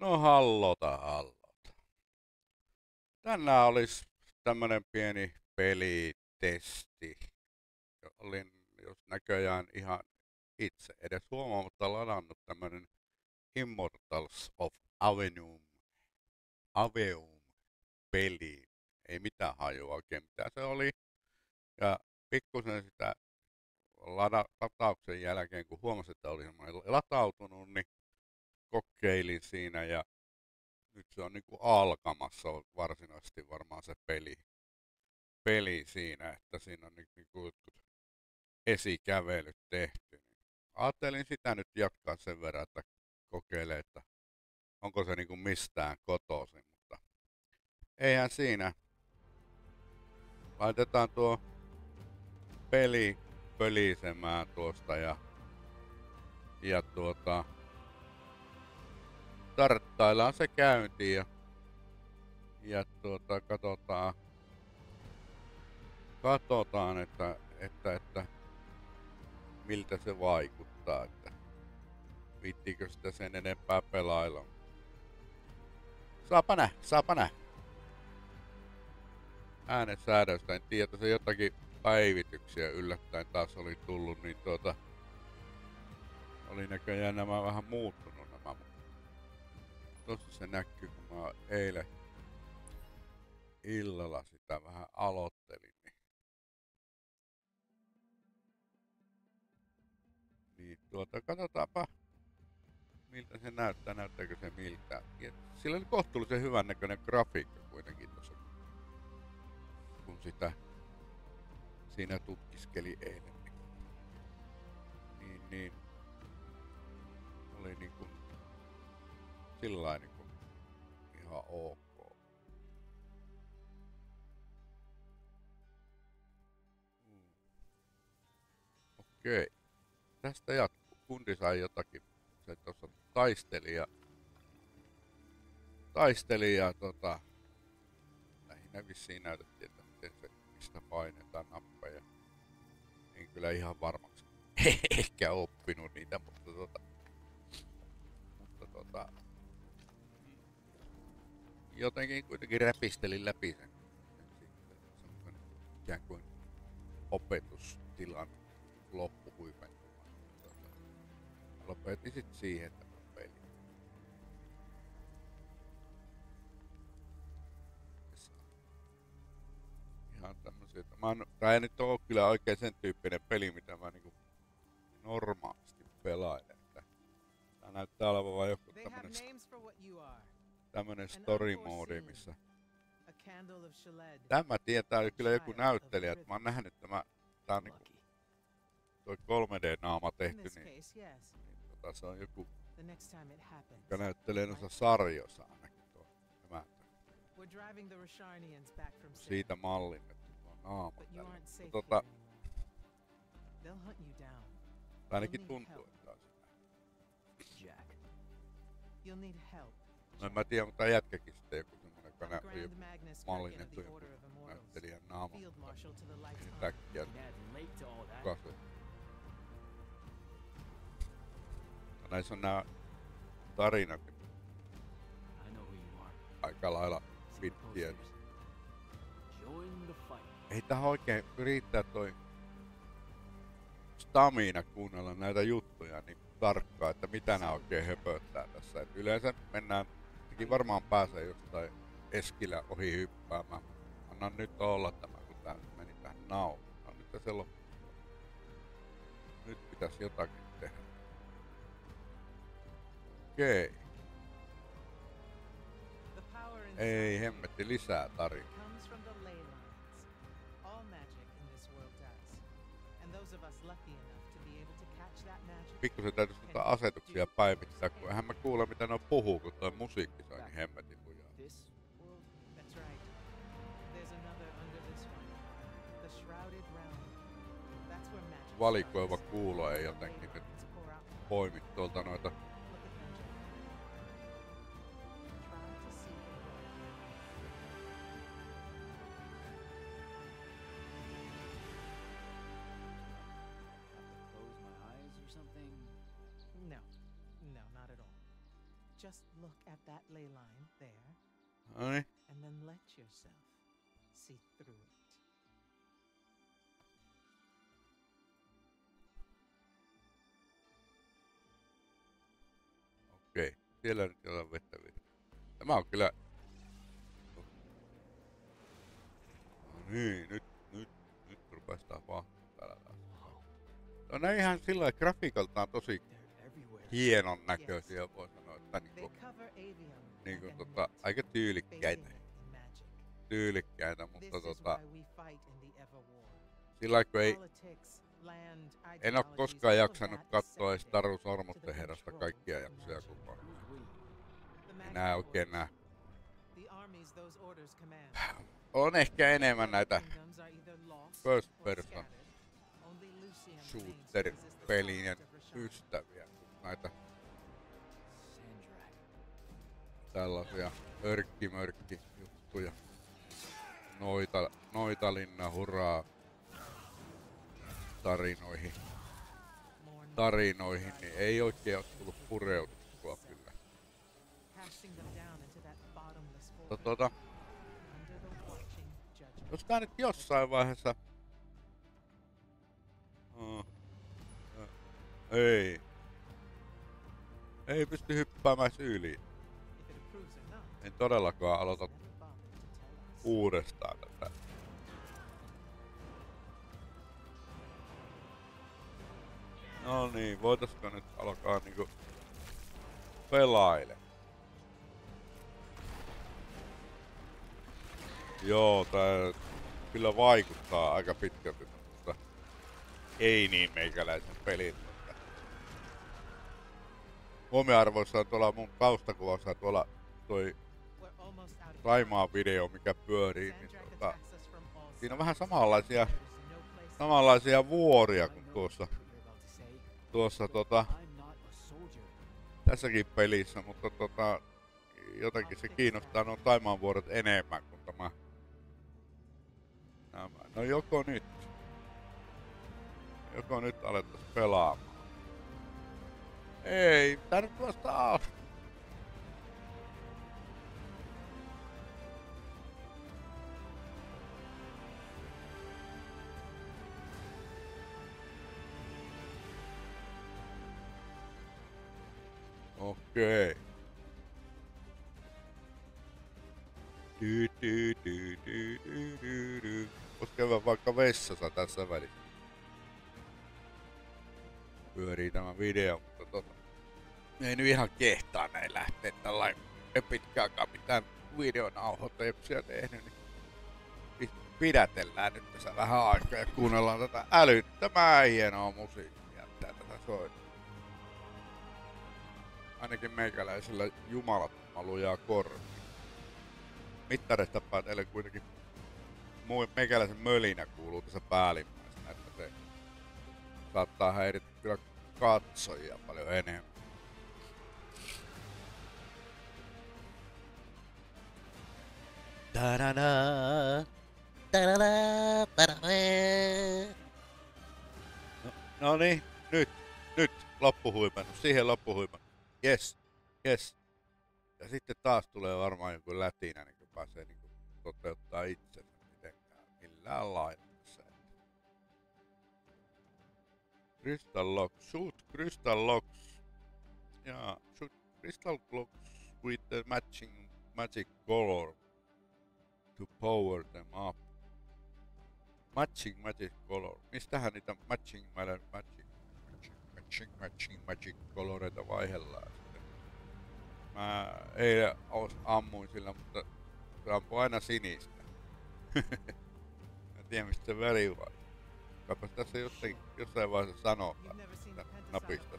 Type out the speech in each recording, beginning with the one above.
No hallota, hallota. Tänään olisi tämmönen pieni pelitesti. Olin jos näköjään ihan itse edes huomaamatta ladannut tämmönen Immortals of Aveum peli. Ei mitään hajua oikein mitä se oli. Ja pikkusen sitä latauksen jälkeen, kun huomasin, että oli latautunut, niin kokeilin siinä ja nyt se on niinku alkamassa varsinaisesti varmaan se peli siinä, että siinä on niinku jotkut esikävelyt tehty. Niin ajattelin sitä nyt jatkaa sen verran, että kokeilee, että onko se niinku mistään kotoisin, mutta eihän siinä. Laitetaan tuo peli pölisemään tuosta ja tarttaillaan se käyntiin ja katsotaan, että miltä se vaikuttaa, että viittiinkö sitä sen enempää pelailla. Saapa nää. Äänen säädöstä en tiedä, että se jotakin päivityksiä yllättäen taas oli tullut, niin oli näköjään nämä vähän muuttunut nämä, mutta tossa se näkyy, kun mä eilen illalla sitä vähän aloittelin, niin katsotaanpa miltä se näyttää, näyttääkö se miltä. Ja sillä oli kohtuullisen hyvän näköinen grafiikka kuitenkin tuossa, kun sitä siinä tutkiskeli eilen. Niin oli niinku sillain niinku ihan ok. Mm. Okei. Tästä jatkuu. Kundi sai jotakin. Se tuossa taisteli ja lähinnä vissiin näytettiin, että miten se, mistä painetaan nappeja. En kyllä ihan varmaksi ehkä oppinut niitä, mutta jotenkin kuitenkin räpistelin läpi sen semmoisen ikään kuin opetustilan loppuhuipentumaan. Lopetin sit siihen tämä peli. Ihan tämmösiä, että tää ei nyt oo kyllä oikein sen tyyppinen peli, mitä mä niinku normaalisti pelailen. Tää näyttää olevan vaan joku tämmönen story mode, missä tämä tietää kyllä joku näyttelijä, että mä oon nähnyt tää on niinku toi 3D-naama tehty, niin se on joku, joka näyttelee noissa sarjoissa ainakin tuo emäntä. Siitä mallinnettu tuo naama tällä. Ainakin tuntuu, että on sitä. No en mä tiedä, mutta jätkäkin sitten joku semmonen, joka on joku mallinnettu joku näyttelijän naama. Mutta äkkiä kuka se. No näissä on nää tarinat aika lailla pitkiä. Ei tähän oikein riittää toi stamina kuunnella näitä juttuja niin tarkkaan, että mitä nää oikein höpöttää tässä. Et yleensä mennään, varmaan pääsee jostain eskillä ohi hyppäämään. Annan nyt olla tämä, kun tää meni tähän nauhaan. Nyt se loppuu. Nyt pitäisi jotakin tehdä. Okei. Ei hemmetti lisää tarinaa. Pikkusen täytyisi asetuksia päivittää, kun eihän mä kuule mitä ne puhuu, kun toi musiikki sai niin hemmetin lujaa. Valikoiva kuulo ei jotenkin nyt poimi tuolta noita. Just look at that ley line there, Noniin. and then let yourself see through it. Okei. Siellä nyt jotain vettä vielä. Tämä on kyllä... No niin, nyt rupes tapahtumaan täällä taas. No ne ihan sillä grafiikaltaan tosi hienon näköisiä, voi sanoa, että aika tyylikkäitä, mutta sillä kun en oo koskaan jaksanut katsoa edes Taru Sormusten herrasta kaikkia jaksoja kokonaan. Enää oikein nää. On ehkä enemmän näitä first person shooter pelien ystäviä kuin näitä tällaisia örkkimörkki juttuja. Noitalinna hurraa tarinoihin, niin ei oikein oo tullut pureuduttua kyllä. Jos tää nyt jossain vaiheessa... Ei pysty hyppäämään yli. En todellakaan aloita uudestaan tätä. No niin, voitaisko nyt alkaa niinku pelaile? Joo, tää kyllä vaikuttaa aika pitkälti mutta ei niin meikäläisen pelin. Huomioarvoissa on tuolla mun taustakuvassa tuolla toi Saimaan video, mikä pyörii, niin siinä on vähän samanlaisia vuoria kuin tuossa tässäkin pelissä, mutta jotenkin se kiinnostaa nuo Saimaan vuoret enemmän kuin tämä. No joko nyt alettais pelaamaan. Ei, tää nyt vasta alkaa. Okei. Vois käydä vaikka vessassa tässä välissä. Pyörii tämä video, mutta ei nyt ihan kehtaa näin lähteä tällainen pitkäänkään mitään videonauhoituksia tehnyt, niin pidätellään nyt tässä vähän aikaa ja kuunnellaan tätä älyttömän hienoa musiikkia, mitä tätä soittaa. Ainakin meikäläisellä jumalattoman lujaa korvi. Mittareista teille kuitenkin meikäläisen mölinä kuuluu tässä päällimmäisenä, että se saattaa häiritä kyllä katsojia paljon enemmän. No niin, nyt loppuhuimennus, siihen loppuhuimennus. Yes. Ja sitten taas tulee varmaan joku lätinä, niin kun pääsee niin kun toteuttaa itsensä mitenkään millään lailla. Crystal locks, shoot crystal locks. Yeah, shoot crystal locks with the matching magic color to power them up. Matching magic color. Mistähän niitä matching coloreita vaihdellaan sitten? Mä eilen ammuin sillä, mutta se ampuu aina sinistä. En tiedä mistä se väri vai. Kaipas tässä jossain vaiheessa sanotaan napista.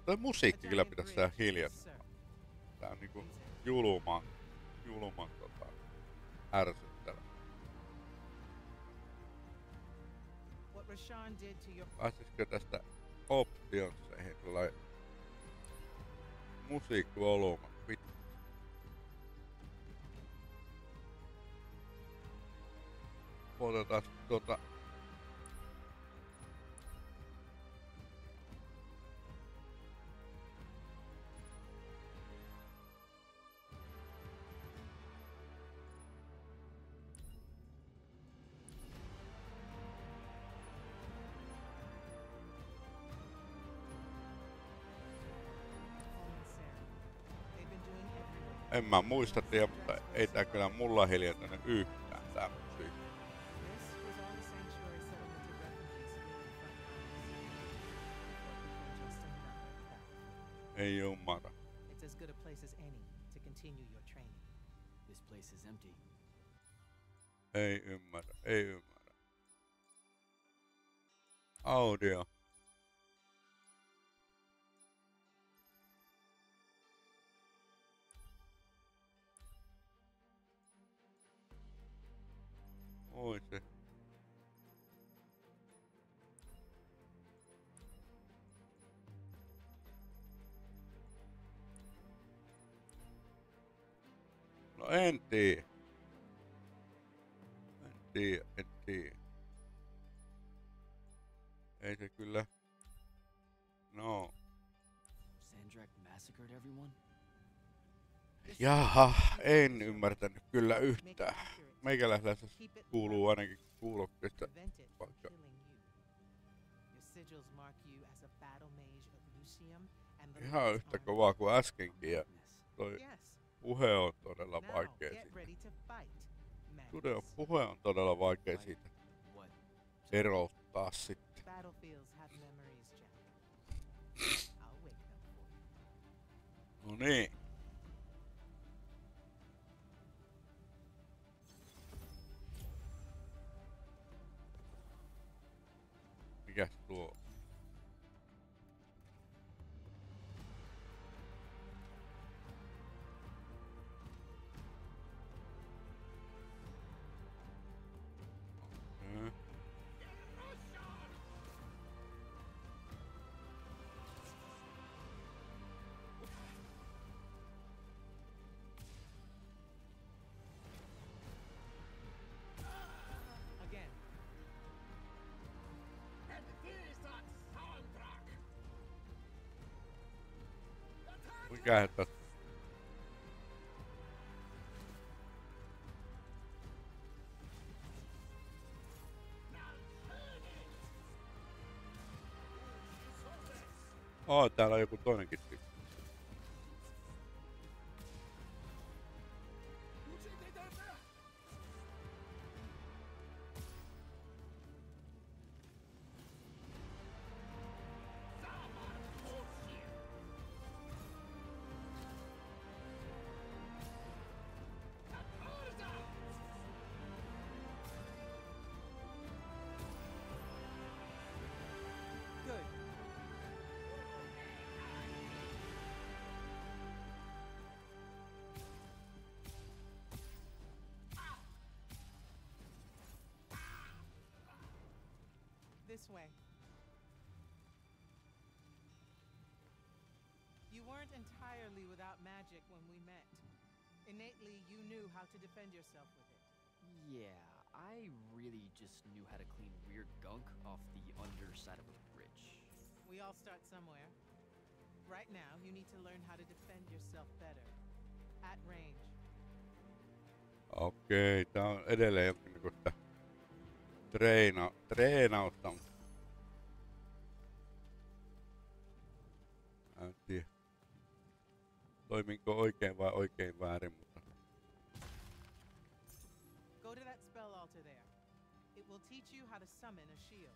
Toi musiikki kyllä pitäisi saada hiljaista. Tää on niinku julman ärsyttävä. Pääsisikö tästä optionsseihin tulee musiikkivoluuma? Otetaan En mä muista tiedä, mutta ei tää kyllä mulla hiljentänyt yhtään tää musiikki. This was all a sanctuary settlement of refugees really from Congress. Or just another battlefield. Ei ymmärrä. It's as good a place as any to continue your training. This place is empty. Ei ymmärrä. Ei ymmärrä. Audio. Oi se. No en tiedä. En tiedä. Ei se kyllä. No. Sandrak massacred everyone? Jaha, en ymmärtänyt kyllä Make it yhtään. accurate. Meikäläisellä se Keep it kuuluu ainakin kuulokkeista. prevent it from Vaikka. killing you. Your sigils mark you as a battle mage of Lucium and the Ihan Lord's yhtä army. kovaa kuin äskenkin ja Madness. toi Yes. puhe on todella Now vaikea get siitä. ready to fight. Magnus. Puhe on todella vaikea siitä What? erottaa sitten. Battlefields have memories, Jack. I'll wake them for you. No niin. Mikäs tuo? Okei. Again. Mikähän tässä? Täällä on joku toinenkin tyyppi. Good. This way. You weren't entirely without magic when we met. Innately, you knew how to defend yourself with it. Yeah, I really just knew how to clean weird gunk off the underside of a bridge. We all start somewhere. Right now, you need to learn how to defend yourself better. At range. Okei, tää on edelleen jonkinnäköistä treenausta. Mä en tiedä. Toiminko oikein vai oikein väärin, mutta Go to that spell altar there. It will teach you how to summon a shield.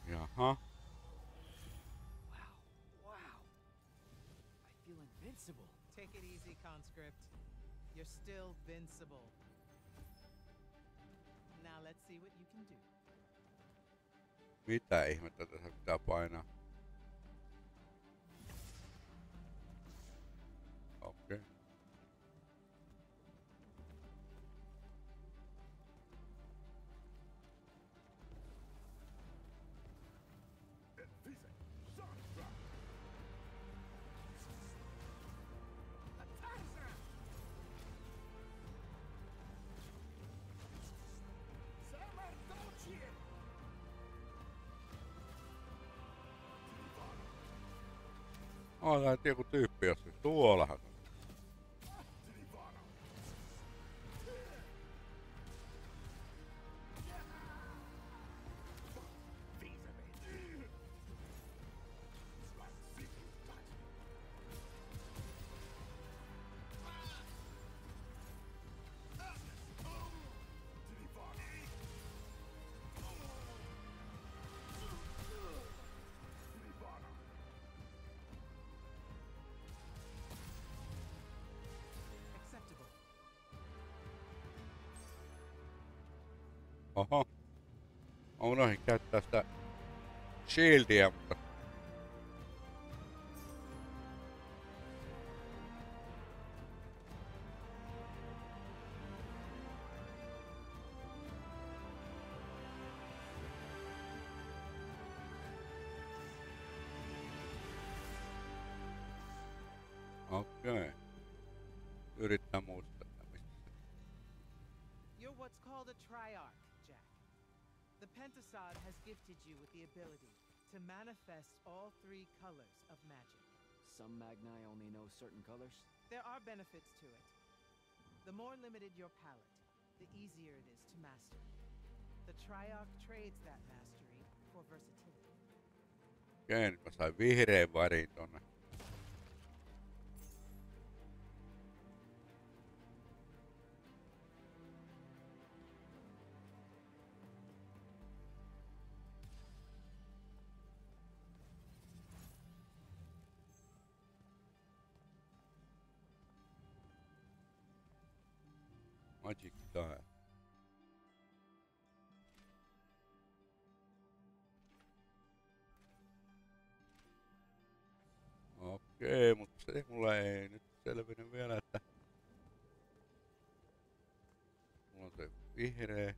jaha. Wow. Wow. I feel invincible. Take it easy, conscript. You're still vincible. Now let's see what you can do. Mitä ihmettä tässä pitää painaa? Okei. Tää joku tyyppi jossain. Tuollahan. Oho. Mä unohdin käyttää sitä shieldia, mutta... Okei. Yrittää muistaa, mistä se... You're what's called a triarch, Jack. The Pentasod has gifted you with the ability to manifest all three colors of magic. Some Magni only know certain colors. There are benefits to it. The more limited your palette, the easier it is to master. The Triarch trades that mastery for versatility. Okei, nyt mä sain vihreän värin tonne. Magic tile. Okei, mutta se mulla ei nyt selvinnyt vielä, että mulla on se vihreä.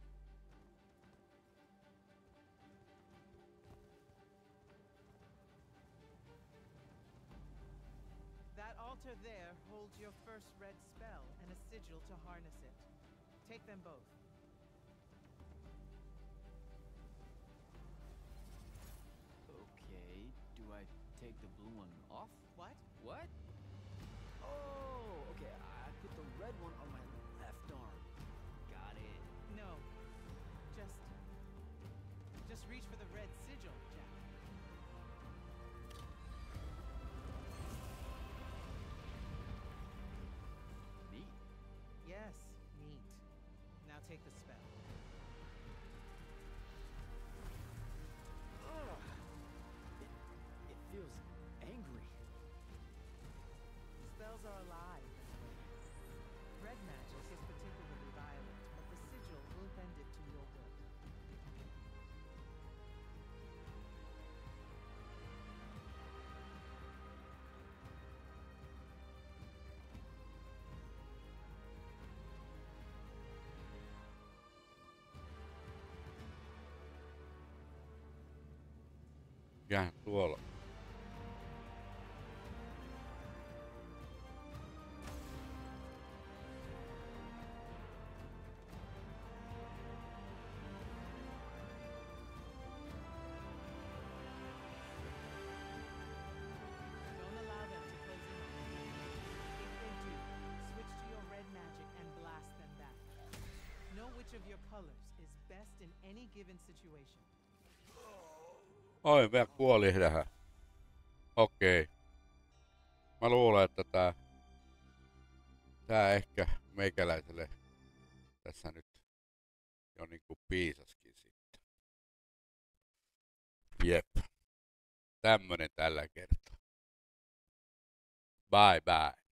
That altar there holds your first red spell and a sigil to harness it. Take them both. Okay, do I take the blue one off? What? What? Oh, okay, I put the red one on my left arm. Got it. No. Just reach for the red sigil, Jack. Neat. Yes, neat. Now take the spell. Ugh. It feels angry. Spells are alive this way. Red magic is particularly violent, but the sigil will bend it to your will. Mikähän tuolla? Don't allow them to close in on you. If they do, switch to your red magic and blast them back. Know which of your colors is best in any given situation. Oi, vielä kuoli tähän. Okei. Mä luulen, että tää ehkä meikäläiselle tässä nyt jo niinku piisaskin sitten. Jep. Tämmönen tällä kertaa. Bye bye.